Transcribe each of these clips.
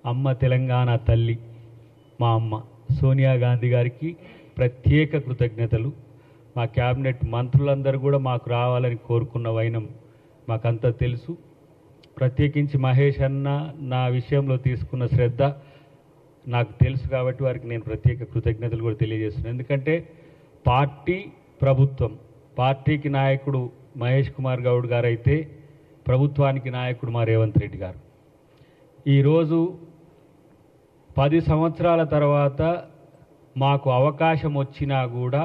అమ్మ తెలంగాణ తల్లి మా అమ్మ సోనియా గాంధీ గారికి ప్రత్యేక కృతజ్ఞతలు. మా క్యాబినెట్ మంత్రులందరూ కూడా మాకు రావాలని కోరుకున్న వైనం మాకంతా తెలుసు. ప్రత్యేకించి మహేష్ అన్న నా విషయంలో తీసుకున్న శ్రద్ధ నాకు తెలుసు కాబట్టి వారికి నేను ప్రత్యేక కృతజ్ఞతలు కూడా తెలియజేస్తున్నాను. ఎందుకంటే పార్టీ ప్రభుత్వం, పార్టీకి నాయకుడు మహేష్ కుమార్ గౌడ్ గారు అయితే ప్రభుత్వానికి నాయకుడు మా రేవంత్ రెడ్డి గారు. ఈరోజు 10 సంవత్సరాల తర్వాత మాకు అవకాశం వచ్చినా కూడా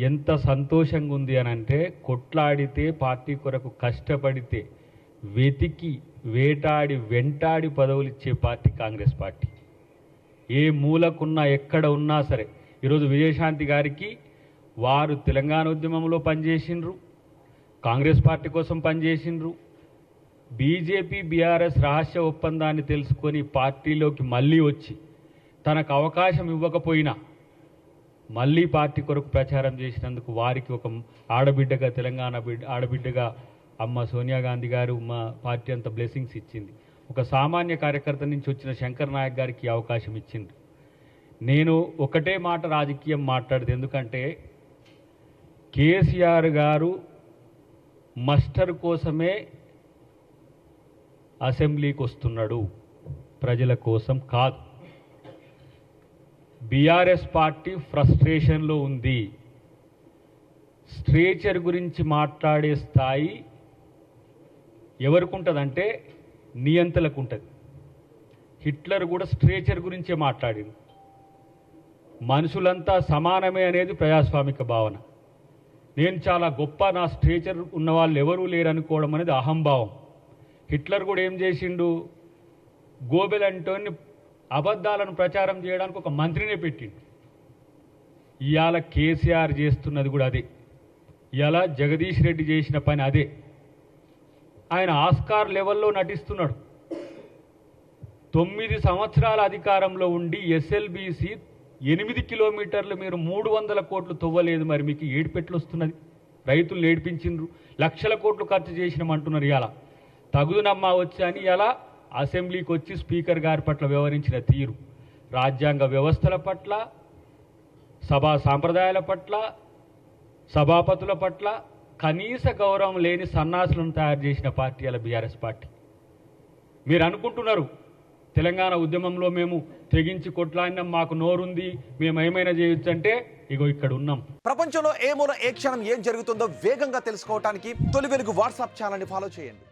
ఎంత సంతోషంగా ఉంది అని అంటే, కొట్లాడితే పార్టీ కొరకు కష్టపడితే వెతికి వేటాడి వెంటాడి పదవులు ఇచ్చే పార్టీ కాంగ్రెస్ పార్టీ. ఏ మూలకున్నా ఎక్కడ ఉన్నా సరే, ఈరోజు విజయశాంతి గారికి వారు తెలంగాణ ఉద్యమంలో పనిచేసిండ్రు, కాంగ్రెస్ పార్టీ కోసం పనిచేసిండ్రు. బీజేపీ బీఆర్ఎస్ రహస్య ఒప్పందాన్ని తెలుసుకొని పార్టీలోకి మళ్ళీ వచ్చి తనకు అవకాశం ఇవ్వకపోయినా మళ్ళీ పార్టీ కొరకు ప్రచారం చేసినందుకు వారికి ఒక ఆడబిడ్డగా, తెలంగాణ ఆడబిడ్డగా అమ్మ సోనియా గాంధీ గారు మా పార్టీ అంత బ్లెస్సింగ్స్ ఇచ్చింది. ఒక సామాన్య కార్యకర్త నుంచి వచ్చిన శంకర్ నాయక్ గారికి అవకాశం ఇచ్చింది. నేను ఒకటే మాట రాజకీయం మాట్లాడదు, ఎందుకంటే కేసీఆర్ గారు మస్టర్ కోసమే అసెంబ్లీకి వస్తున్నాడు, ప్రజల కోసం కాదు. బీఆర్ఎస్ పార్టీ ఫ్రస్ట్రేషన్లో ఉంది. స్ట్రేచర్ గురించి మాట్లాడే స్థాయి ఎవరికి ఉంటుందంటే నియంతలకు ఉంటుంది. హిట్లర్ కూడా స్ట్రేచర్ గురించే మాట్లాడింది. మనుషులంతా సమానమే అనేది ప్రజాస్వామిక భావన. నేను చాలా గొప్ప, నా స్ట్రేచర్ ఉన్న వాళ్ళు ఎవరూ లేరనుకోవడం అనేది అహంభావం. హిట్లర్ కూడా ఏం చేసిండు, గోబెల్ అంటోని అబద్ధాలను ప్రచారం చేయడానికి ఒక మంత్రినే పెట్టిండు. ఇవాళ కేసీఆర్ చేస్తున్నది కూడా అదే. ఇవాళ జగదీష్ రెడ్డి చేసిన పని అదే. ఆయన ఆస్కార్ లెవెల్లో నటిస్తున్నాడు. 9 సంవత్సరాల అధికారంలో ఉండి ఎస్ఎల్బీసీ 8 కిలోమీటర్లు మీరు 300 కోట్లు తవ్వలేదు, మరి మీకు ఏడుపెట్లు వస్తున్నది? రైతులు ఏడిపించిండ్రు, లక్షల కోట్లు ఖర్చు చేసినామంటున్నారు. ఇలా తగుదునమ్మా వచ్చి అని ఇలా అసెంబ్లీకి వచ్చి స్పీకర్ గారి పట్ల వ్యవహరించిన తీరు, రాజ్యాంగ వ్యవస్థల పట్ల, సభా సాంప్రదాయాల పట్ల, సభాపతుల పట్ల కనీస గౌరవం లేని సన్నాసులను తయారు చేసిన పార్టీ అలా బీఆర్ఎస్ పార్టీ. మీరు అనుకుంటున్నారు తెలంగాణ ఉద్యమంలో మేము తెగించి కొట్లాడినాం, మాకు నోరుంది, మేము ఏమైనా చేయొచ్చు అంటే, ఇగో ఇక్కడ ఉన్నాం. ప్రపంచంలో ఏ మూల ఏ క్షణం ఏం జరుగుతుందో వేగంగా తెలుసుకోవడానికి తొలి వెలుగు వాట్సాప్ ఛానల్ని ఫాలో చేయండి.